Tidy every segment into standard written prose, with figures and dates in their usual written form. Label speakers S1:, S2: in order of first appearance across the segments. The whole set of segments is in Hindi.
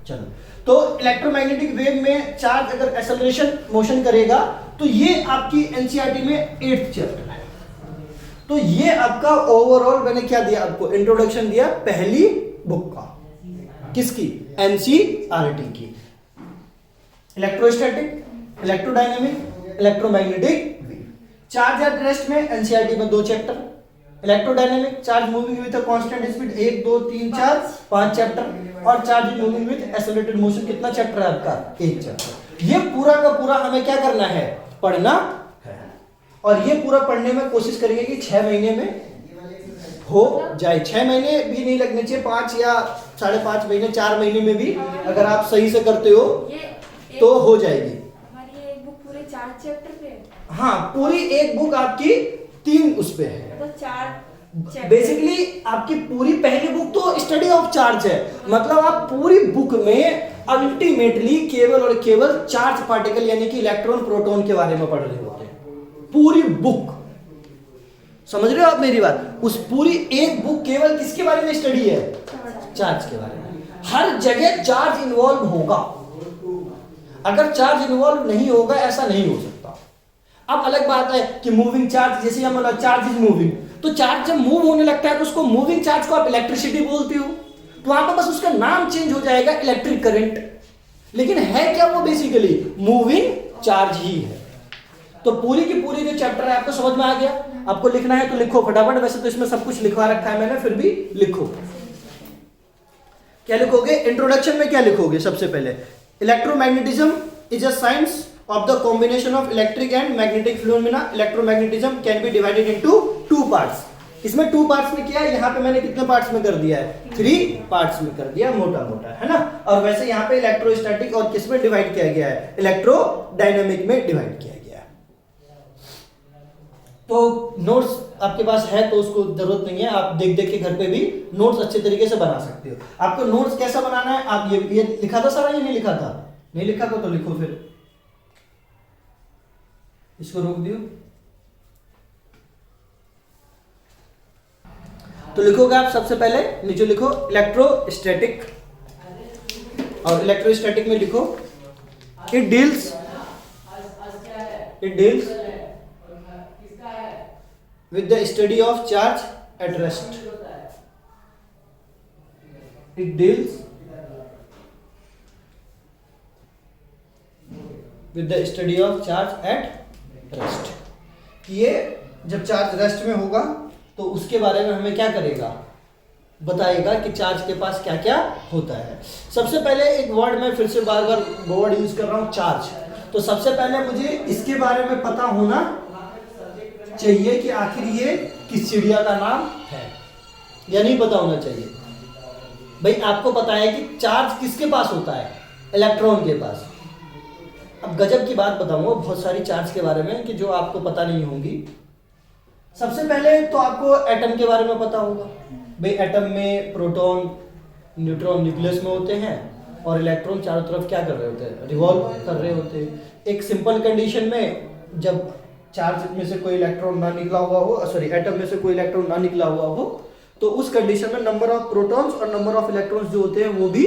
S1: चलो, तो इलेक्ट्रोमैग्नेटिक वेव में चार्ज अगर एक्सेलरेशन मोशन करेगा तो ये आपकी एनसीईआरटी में 8th चैप्टर है। तो ये आपका ओवरऑल मैंने क्या दिया आपको, इंट्रोडक्शन दिया पहली बुक का, किसकी, एनसीईआरटी की। Electrostatic, electrodynamic, electromagnetic wave. Charge at rest में एनसीईआरटी में 2 chapter. Electrodynamic, charge moving with a constant speed 1 2 3 4 5 chapter. और charge moving with accelerated motion कितना चैप्टर है आपका, 1 चैप्टर। ये पूरा का पूरा हमें क्या करना है, पढ़ना है। और ये पूरा पढ़ने में कोशिश करेंगे कि 6 महीने में हो जाए। 6 महीने भी नहीं लगने चाहिए, 5 या 5.5 महीने, 4 महीने में भी अगर आप सही से करते हो तो हो जाएगी।
S2: हमारी एक बुक पूरे 4 चैप्टर पे।
S1: हाँ, पूरी एक बुक आपकी 3 उस पे है,
S2: तो 4
S1: बेसिकली आपकी पूरी पहली बुक तो स्टडी ऑफ चार्ज है। मतलब आप पूरी बुक में अल्टीमेटली केवल और केवल चार्ज पार्टिकल यानी कि इलेक्ट्रॉन प्रोटॉन के बारे में पढ़ रहे होते हैं। पूरी बुक, समझ रहे हो आप मेरी बात? उस पूरी एक बुक केवल किसके बारे में स्टडी है, चार्ज के बारे में। हर जगह चार्ज इन्वॉल्व होगा, अगर चार्ज इन्वॉल्व नहीं होगा ऐसा नहीं हो सकता। अब अलग बात है कि मूविंग चार्ज, जैसे हम बोला चार्ज इज मूविंग, तो चार्ज जब मूव होने लगता है तो उसको मूविंग चार्ज को आप इलेक्ट्रिसिटी बोलते हो, तो वहां पर बस उसका नाम चेंज हो जाएगा इलेक्ट्रिक करंट, लेकिन है क्या वो बेसिकली मूविंग चार्ज ही है। तो पूरी की पूरी जो चैप्टर है आपको समझ में आ गया। आपको लिखना है तो लिखो फटाफट, वैसे तो इसमें सब कुछ लिखवा रखा है मैंने, फिर भी लिखो। क्या लिखोगे, इंट्रोडक्शन में क्या लिखोगे सबसे पहले, electromagnetism is a science of the combination of electric and magnetic phenomena. Electromagnetism can be divided into 2 parts. इसमें 2 पार्ट्स में किया है, यहाँ पे मैंने कितने पार्ट्स में कर दिया है, 3 पार्ट्स में कर दिया, मोटा मोटा, है ना। और वैसे यहाँ पे इलेक्ट्रोस्टैटिक और किस में डिवाइड किया गया है, इलेक्ट्रोडायनेमिक में डिवाइड किया गया है। तो नोट्स आपके पास है तो उसको जरूरत नहीं है, आप देख देख के घर पे भी नोट्स अच्छे तरीके से बना सकते हो। आपको नोट्स कैसा बनाना है, आप ये लिखा था सारा, ये नहीं लिखा था, नहीं लिखा था तो लिखो, फिर इसको रोक दियो। तो लिखोगे आप सबसे पहले नीचे लिखो इलेक्ट्रोस्टैटिक, और इलेक्ट्रोस्टैटिक में लिखो it deals with the study of charge at rest. It deals with the study of charge at rest. ये जब चार्ज रेस्ट में होगा तो उसके बारे में हमें क्या करेगा, बताएगा कि चार्ज के पास क्या क्या होता है। सबसे पहले एक वर्ड मैं फिर से बार बार वर्ड यूज कर रहा हूं, चार्ज। तो सबसे पहले मुझे इसके बारे में पता होना चाहिए कि आखिर ये किस चिड़िया का नाम है, या नहीं पता होना चाहिए। भाई आपको पता है कि चार्ज किसके पास होता है, इलेक्ट्रॉन के पास। अब गजब की बात बताऊंगा बहुत सारी चार्ज के बारे में कि जो आपको पता नहीं होंगी। सबसे पहले तो आपको एटम के बारे में पता होगा। भाई एटम में प्रोटॉन न्यूट्रॉन न्यूक्लियस में होते हैं और इलेक्ट्रॉन चारों तरफ क्या कर रहे होते हैं, रिवॉल्व कर रहे होते हैं। एक सिंपल कंडीशन में जब चार्ज में से कोई इलेक्ट्रॉन ना निकला हुआ हो, सॉरी एटम में से कोई इलेक्ट्रॉन ना निकला हुआ हो, तो उस कंडीशन में नंबर ऑफ प्रोटॉन्स और नंबर ऑफ इलेक्ट्रॉन्स जो होते हैं वो भी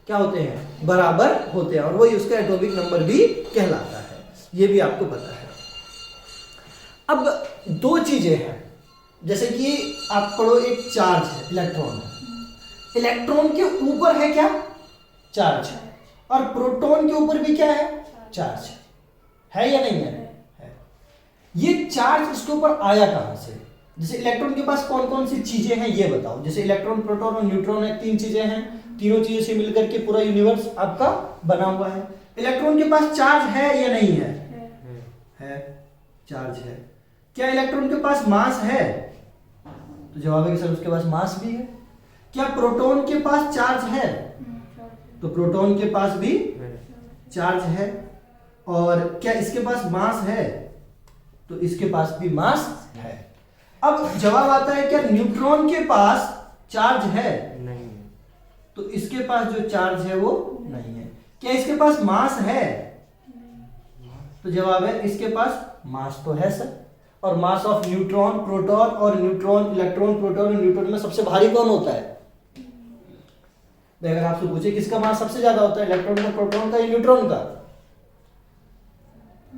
S1: क्या होते हैं, बराबर होते हैं, और वही उसका एटॉमिक नंबर भी कहलाता है। ये भी आपको पता है। अब 2 चीजें हैं, जैसे कि आप पढ़ो एक चार्ज है, इलेक्ट्रॉन है, इलेक्ट्रॉन के ऊपर है क्या, चार्ज, और प्रोटॉन के ऊपर भी क्या है, चार्ज है या नहीं है? ये चार्ज इसके ऊपर आया कहां से? जैसे इलेक्ट्रॉन के पास कौन कौन सी चीजें हैं ये बताओ। जैसे इलेक्ट्रॉन, प्रोटॉन और न्यूट्रॉन है, 3 चीजें हैं, तीनों चीजों से मिलकर के पूरा यूनिवर्स आपका बना हुआ है। इलेक्ट्रॉन के पास चार्ज है या नहीं है? है, चार्ज है। क्या इलेक्ट्रॉन के पास मास है? तो जवाब है कि सर उसके पास मास भी है। क्या प्रोटॉन के पास चार्ज है? तो प्रोटॉन के पास भी चार्ज है। और क्या इसके पास मास है? तो इसके पास भी मास है। अब जवाब आता है क्या न्यूट्रॉन के पास चार्ज है? नहीं। तो इसके पास जो चार्ज है वो नहीं है। क्या इसके पास मास है? तो जवाब है इसके पास मास तो है सर। और मास ऑफ न्यूट्रॉन, प्रोटॉन और न्यूट्रॉन, इलेक्ट्रॉन, प्रोटॉन और न्यूट्रॉन में सबसे भारी कौन होता है? अगर आपसे पूछे किसका मास सबसे ज्यादा होता है, इलेक्ट्रॉन का, प्रोटॉन का या न्यूट्रॉन का?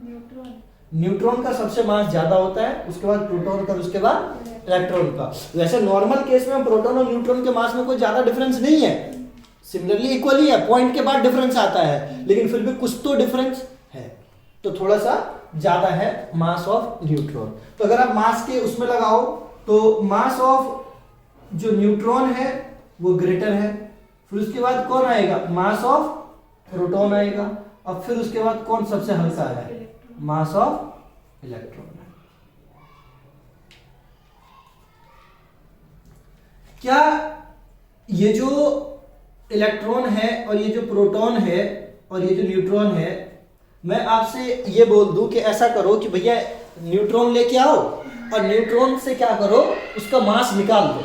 S2: न्यूट्रॉन।
S1: न्यूट्रॉन का सबसे मास ज्यादा होता है, उसके बाद प्रोटॉन का, उसके बाद इलेक्ट्रॉन का। वैसे नॉर्मल केस में प्रोटॉन और न्यूट्रॉन के मास में कोई ज्यादा डिफरेंस नहीं है, सिमिलरली इक्वली है, पॉइंट के बाद डिफरेंस आता है, लेकिन फिर भी कुछ तो डिफरेंस है, तो थोड़ा सा ज्यादा है मास ऑफ न्यूट्रॉन। तो अगर आप मास के उसमें लगाओ तो मास ऑफ जो न्यूट्रॉन है वो ग्रेटर है, फिर उसके बाद कौन आएगा, मास ऑफ प्रोटॉन आएगा, और फिर उसके बाद कौन सबसे हल्का है, मास ऑफ इलेक्ट्रॉन। क्या ये जो इलेक्ट्रॉन है और ये जो प्रोटॉन है और ये जो न्यूट्रॉन है, मैं आपसे ये बोल दूं कि ऐसा करो कि भैया न्यूट्रॉन लेके आओ और न्यूट्रॉन से क्या करो, उसका मास निकाल दो,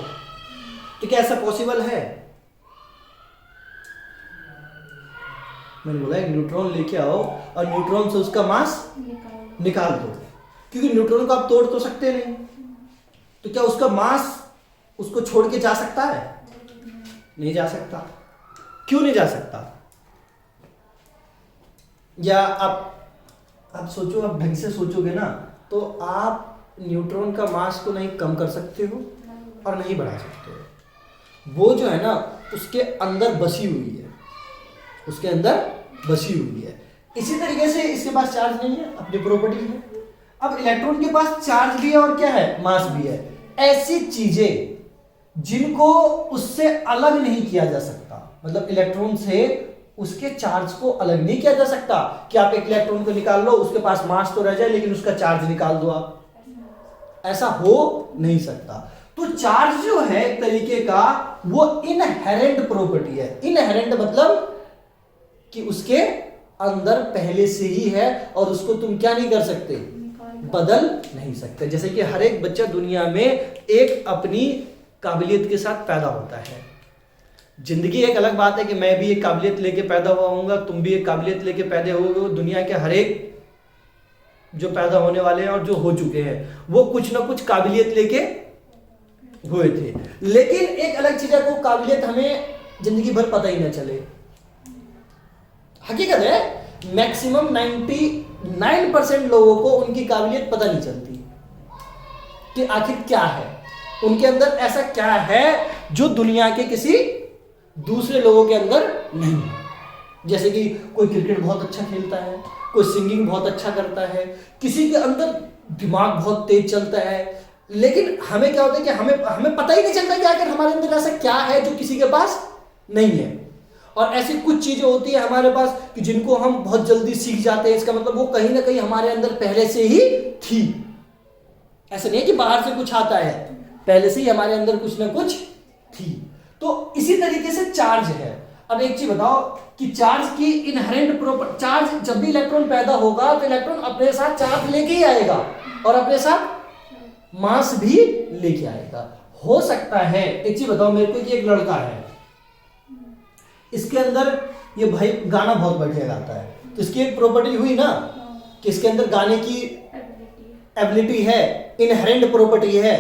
S1: तो क्या ऐसा पॉसिबल है? मैंने बोला एक न्यूट्रॉन लेके आओ और न्यूट्रॉन से उसका मास निकाल दो, क्योंकि न्यूट्रॉन को आप तोड़ तो सकते नहीं, तो क्या उसका मास उसको छोड़ के जा सकता है? नहीं जा सकता। क्यों नहीं जा सकता? या आप सोचो, आप ढंग से सोचोगे ना, तो आप न्यूट्रॉन का मास को नहीं कम कर सकते हो और नहीं बढ़ा सकते हो। वो जो है ना उसके अंदर बसी हुई है, उसके अंदर बसी हुई है। इसी तरीके से इसके पास चार्ज नहीं है, अपनी प्रॉपर्टी है। अब इलेक्ट्रॉन के पास चार्ज भी है और क्या है, मास भी है। ऐसी चीजें जिनको उससे अलग नहीं किया जा सकता, मतलब इलेक्ट्रॉन से उसके चार्ज को अलग नहीं किया जा सकता कि आप एक इलेक्ट्रॉन को निकाल लो, उसके पास मास तो रह जाए लेकिन उसका चार्ज निकाल दो आप, ऐसा हो नहीं सकता। तो चार्ज जो है एक तरीके का वो इनहेरेंट प्रॉपर्टी है। इनहेरेंट मतलब कि उसके अंदर पहले से ही है और उसको तुम क्या नहीं कर सकते, बदल नहीं सकते। जैसे कि हर एक बच्चा दुनिया में एक अपनी काबिलियत के साथ पैदा होता है। जिंदगी एक अलग बात है कि मैं भी एक काबिलियत लेके पैदा हुआ हूँगा, तुम भी एक काबिलियत लेके पैदा होगे। दुनिया के हर एक जो पैदा होने वाले हैं और जो हो चुके हैं वो कुछ ना कुछ काबिलियत लेके हुए थे, लेकिन एक अलग चीज है को काबिलियत हमें जिंदगी भर पता ही ना चले। हकीकत है मैक्सिमम 99% लोगों को उनकी काबिलियत पता नहीं चलती कि आखिर क्या है उनके अंदर, ऐसा क्या है जो दुनिया के किसी दूसरे लोगों के अंदर नहीं है। जैसे कि कोई क्रिकेट बहुत अच्छा खेलता है, कोई सिंगिंग बहुत अच्छा करता है, किसी के अंदर दिमाग बहुत तेज चलता है, लेकिन हमें क्या होता है कि हमें पता ही नहीं चलता कि आखिर हमारे अंदर ऐसा क्या है जो किसी के पास नहीं है। और ऐसी कुछ चीजें होती है हमारे पास कि जिनको हम बहुत जल्दी सीख जाते हैं, इसका मतलब वो कहीं ना कहीं हमारे अंदर पहले से ही थी। ऐसा नहीं है कि बाहर से कुछ आता है, पहले से ही हमारे अंदर कुछ ना कुछ थी। तो इसी तरीके से चार्ज है। अब एक चीज बताओ कि चार्ज की इनहेरेंट प्रॉपर्टी, चार्ज जब भी इलेक्ट्रॉन पैदा होगा तो इलेक्ट्रॉन अपने साथ चार्ज लेके ही आएगा और अपने साथ मास भी लेके आएगा। हो सकता है, एक चीज बताओ मेरे को कि एक लड़का है, इसके अंदर ये भाई गाना बहुत बढ़िया गाता है, तो इसकी एक प्रॉपर्टी हुई ना कि इसके अंदर गाने की एबिलिटी है, इनहेरेंट प्रॉपर्टी है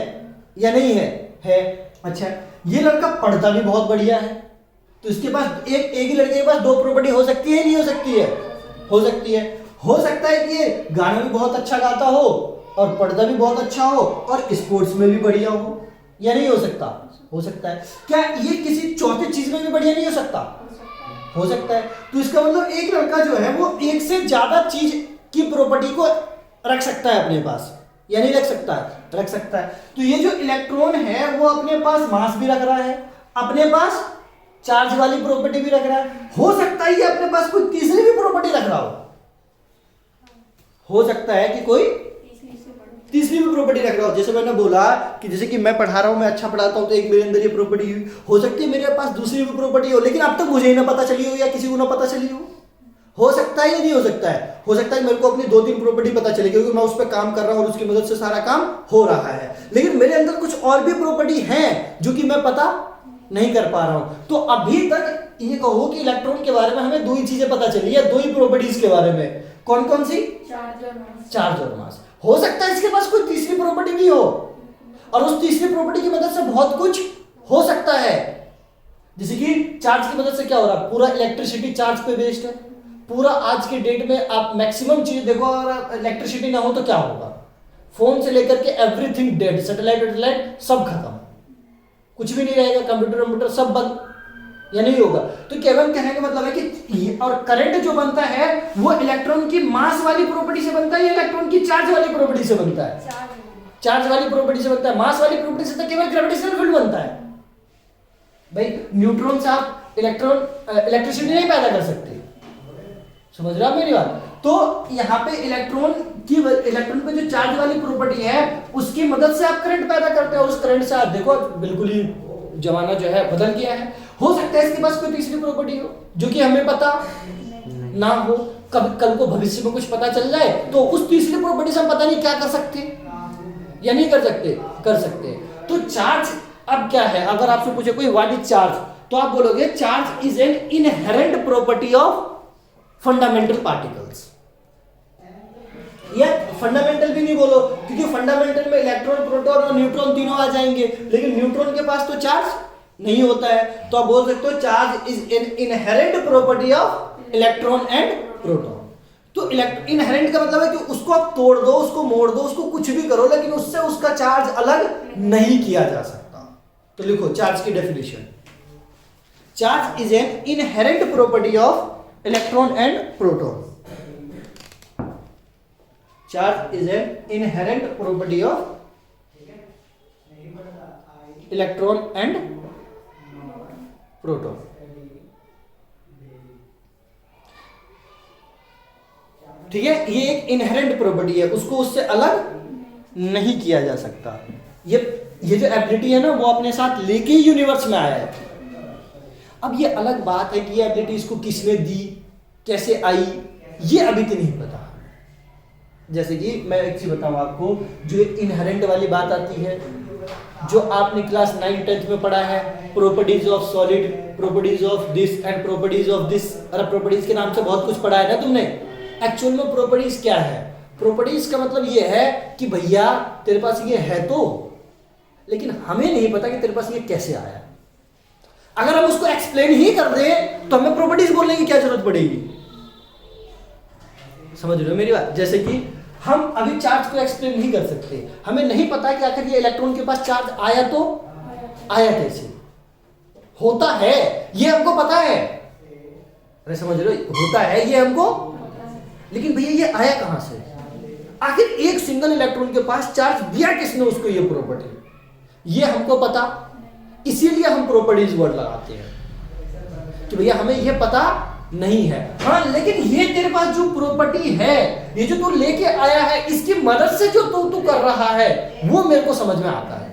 S1: या नहीं है? है। अच्छा, ये लड़का पढ़ता भी बहुत बढ़िया है, तो इसके पास एक ही लड़के के पास दो प्रॉपर्टी हो सकती है, नहीं हो सकती है? हो सकती है। हो सकता है कि ये गाना भी बहुत अच्छा गाता हो और पढ़ता भी बहुत अच्छा हो और स्पोर्ट्स में भी बढ़िया हो, या नहीं हो सकता? हो सकता है। क्या ये किसी चौथे चीज में भी बढ़िया नहीं हो सकता? हो सकता है। तो इसका मतलब एक लड़का जो है वो एक से ज्यादा चीज की प्रॉपर्टी को रख सकता है अपने पास, या नहीं रख सकता है? रख सकता है। तो ये जो इलेक्ट्रॉन है वो अपने पास मास भी रख रहा है, अपने पास चार्ज वाली प्रॉपर्टी भी रख रहा है। हो सकता है ये अपने पास कोई तीसरी भी प्रॉपर्टी रख रहा हो सकता है कि कोई तीसरी भी प्रॉपर्टी रख रहा हो। जैसे मैंने बोला कि जैसे कि मैं पढ़ा रहा हूं, मैं अच्छा पढ़ाता हूं, तो एक मेरे अंदर ये प्रॉपर्टी हो सकती है, मेरे पास दूसरी भी प्रॉपर्टी हो, लेकिन अब तक मुझे ही ना पता चली हो या किसी को ना पता चली हो सकता है या नहीं हो सकता है? हो सकता है मेरे को अपनी 2-3 प्रॉपर्टी पता चले क्योंकि मैं उस पर काम कर रहा हूं और उसकी मदद से सारा काम हो रहा है, लेकिन मेरे अंदर कुछ और भी प्रॉपर्टी है जो कि मैं पता नहीं कर पा रहा हूं। तो अभी तक ये कहो कि इलेक्ट्रॉन के बारे में हमें 2 ही चीजें पता चली है, 2 ही प्रॉपर्टीज के बारे में। कौन कौन सी? चार्ज और मास। हो सकता है इसके पास कोई तीसरी प्रॉपर्टी भी हो और उस तीसरी प्रॉपर्टी की मदद से बहुत कुछ हो सकता है, जैसे कि चार्ज की मदद से क्या हो रहा है, पूरा इलेक्ट्रिसिटी चार्ज पे बेस्ड है। पूरा आज के डेट में आप मैक्सिमम चीज देखो, अगर इलेक्ट्रिसिटी ना हो तो क्या होगा, फोन से लेकर के एवरीथिंग डेड, सैटेलाइट सब खत्म, कुछ भी नहीं रहेगा, कंप्यूटर सब बंद, या नहीं होगा। तो केवल कहने का मतलब है कि और करंट जो बनता है वो इलेक्ट्रॉन की मास वाली प्रॉपर्टी से बनता है या इलेक्ट्रॉन की चार्ज वाली प्रॉपर्टी से बनता है? चार्ज वाली प्रॉपर्टी से बनता है। मास वाली प्रॉपर्टी से तो केवल ग्रेविटेशनल फील्ड बनता है। भाई न्यूट्रॉन से आप इलेक्ट्रिसिटी नहीं पैदा कर सकते, समझ रहे हो मेरी बात? तो यहाँ पे इलेक्ट्रॉन पे जो चार्ज वाली प्रॉपर्टी है उसकी मदद से आप करंट पैदा करते हो। उस करंट से आप देखो बिल्कुल ही जमाना जो है बदल गया है। हो सकता है इसके पास कोई तीसरी प्रॉपर्टी हो जो कि हमें पता ना हो, कल को भविष्य में कुछ पता चल जाए तो उस तीसरी प्रॉपर्टी से हम पता नहीं क्या कर सकते या नहीं कर सकते, कर सकते। तो चार्ज अब क्या है, अगर आपसे पूछे कोई व्हाट इज चार्ज, तो आप बोलोगे charge is an inherent property of fundamental particles. या फंडामेंटल भी नहीं बोलो, क्योंकि फंडामेंटल में इलेक्ट्रॉन, प्रोटॉन और न्यूट्रॉन तीनों आ जाएंगे, लेकिन न्यूट्रॉन के पास तो चार्ज नहीं होता है। तो आप बोल सकते हो charge is an inherent property of electron and proton. तो इनहेरेंट का मतलब है कि उसको आप तोड़ दो, उसको मोड़ दो, उसको कुछ भी करो, लेकिन उससे उसका चार्ज अलग नहीं किया जा सकता। तो लिखो चार्ज की definition, charge is an inherent property of electron and proton. Charge is an inherent property of electron and proton. ठीक है, ये एक इनहेरेंट प्रॉपर्टी है, उसको उससे अलग नहीं किया जा सकता। ये जो एबिलिटी है ना वो अपने साथ लेके ही यूनिवर्स में आया है। अब ये अलग बात है कि ये एबिलिटी इसको किसने दी, कैसे आई, ये अभी तो नहीं पता। जैसे कि मैं एक चीज बताऊं आपको, जो इनहेरेंट वाली बात आती है, जो आपने क्लास 9-10th में पढ़ा है, properties of solid, properties of this and properties of this. अरे प्रॉपर्टीज के नाम से बहुत कुछ पढ़ा है ना तुमने। एक्चुअल में प्रॉपर्टीज क्या है? प्रॉपर्टीज का मतलब ये है कि भैया तेरे पास ये है तो, लेकिन हमें नहीं पता कि तेरे पास ये कैसे आया। अगर हम उसको एक्सप्लेन ही कर दें तो हमें प्रॉपर्टीज बोलने की क्या जरूरत पड़ेगी? समझ रहे हो मेरी बात? जैसे कि हम अभी चार्ज को एक्सप्लेन नहीं कर सकते, हमें नहीं पता कि आखिर ये इलेक्ट्रॉन के पास चार्ज आया तो आया कैसे, होता है ये हमको पता है। अरे समझ रहे हो, होता है ये हमको, लेकिन भैया ये आया कहां से? आखिर एक सिंगल इलेक्ट्रॉन के पास चार्ज दिया किसने उसको ये प्रॉपर्टी, ये हमको पता, इसीलिए हम प्रॉपर्टीज वर्ड लगाते हैं कि भैया हमें ये पता नहीं है। हाँ, लेकिन ये तेरे पास जो प्रॉपर्टी है, ये जो तू लेके आया है, इसकी मदद से जो तू कर रहा है वो मेरे को समझ में आता है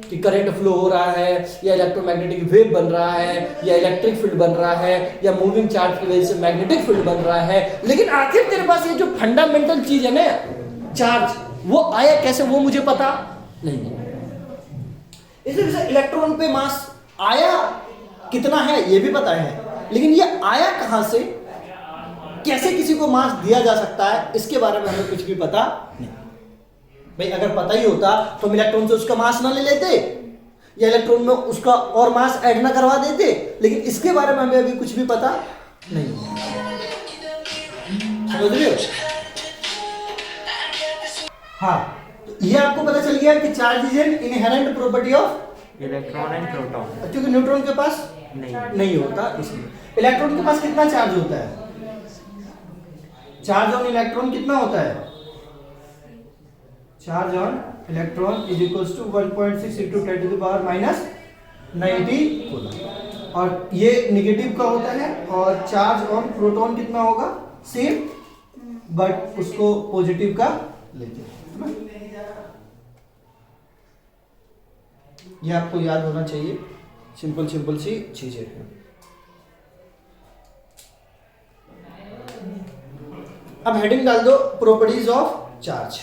S1: कि करंट फ्लो हो रहा है, या इलेक्ट्रोमैग्नेटिक वेव बन रहा है, या इलेक्ट्रिक फील्ड बन रहा है, या मूविंग चार्ज की वजह से मैग्नेटिक फील्ड बन रहा है। लेकिन आखिर तेरे पास ये जो फंडामेंटल चीज है ना चार्ज, वो आया कैसे वो मुझे पता नहीं है। इसलिए इलेक्ट्रॉन पे मास आया कितना है ये भी पता है, लेकिन ये आया कहां से, कैसे किसी को मास दिया जा सकता है, इसके बारे में हमें कुछ भी पता नहीं। भाई अगर पता ही होता तो हम इलेक्ट्रॉन से उसका मास ना ले लेते, या इलेक्ट्रॉन में उसका और मास ऐड ना करवा देते, लेकिन इसके बारे में हमें अभी कुछ भी पता नहीं। समझ रहे हो? हाँ, तो ये आपको पता चल गया कि charge is an inherent property of
S3: electron and proton,
S1: क्योंकि न्यूट्रॉन के पास नहीं होता इसलिए। इलेक्ट्रॉन के पास कितना चार्ज होता है? चार्ज ऑन इलेक्ट्रॉन कितना होता है? Charge on electron is equals to 1.6 into 10 to the power minus 90 coulomb, और ये निगेटिव का होता है। और चार्ज ऑन प्रोटॉन कितना होगा? सेम, बट उसको पॉजिटिव का लेते हैं। ये आपको याद होना चाहिए, सिंपल सी चीजें हैं। अब हेडिंग डाल दो प्रॉपर्टीज ऑफ चार्ज।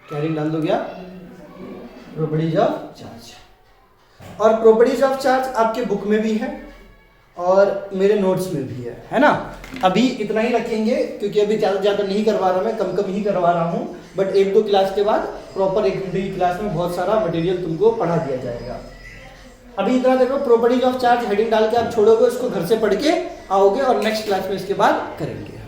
S1: हेडिंग डाल दो क्या? Properties of charge. और प्रॉपर्टीज ऑफ चार्ज आपके बुक में भी है और मेरे नोट्स में भी है ना। अभी इतना ही रखेंगे क्योंकि अभी ज़्यादा नहीं करवा रहा, मैं कम ही करवा रहा हूँ, बट 1-2 क्लास के बाद प्रॉपर 1 घंटे की क्लास में बहुत सारा मटेरियल तुमको पढ़ा दिया जाएगा। अभी इतना देखो, प्रॉपर्टीज ऑफ चार्ज हेडिंग डाल के आप छोड़ोगे, उसको घर से पढ़ के आओगे और नेक्स्ट क्लास में इसके बाद करेंगे।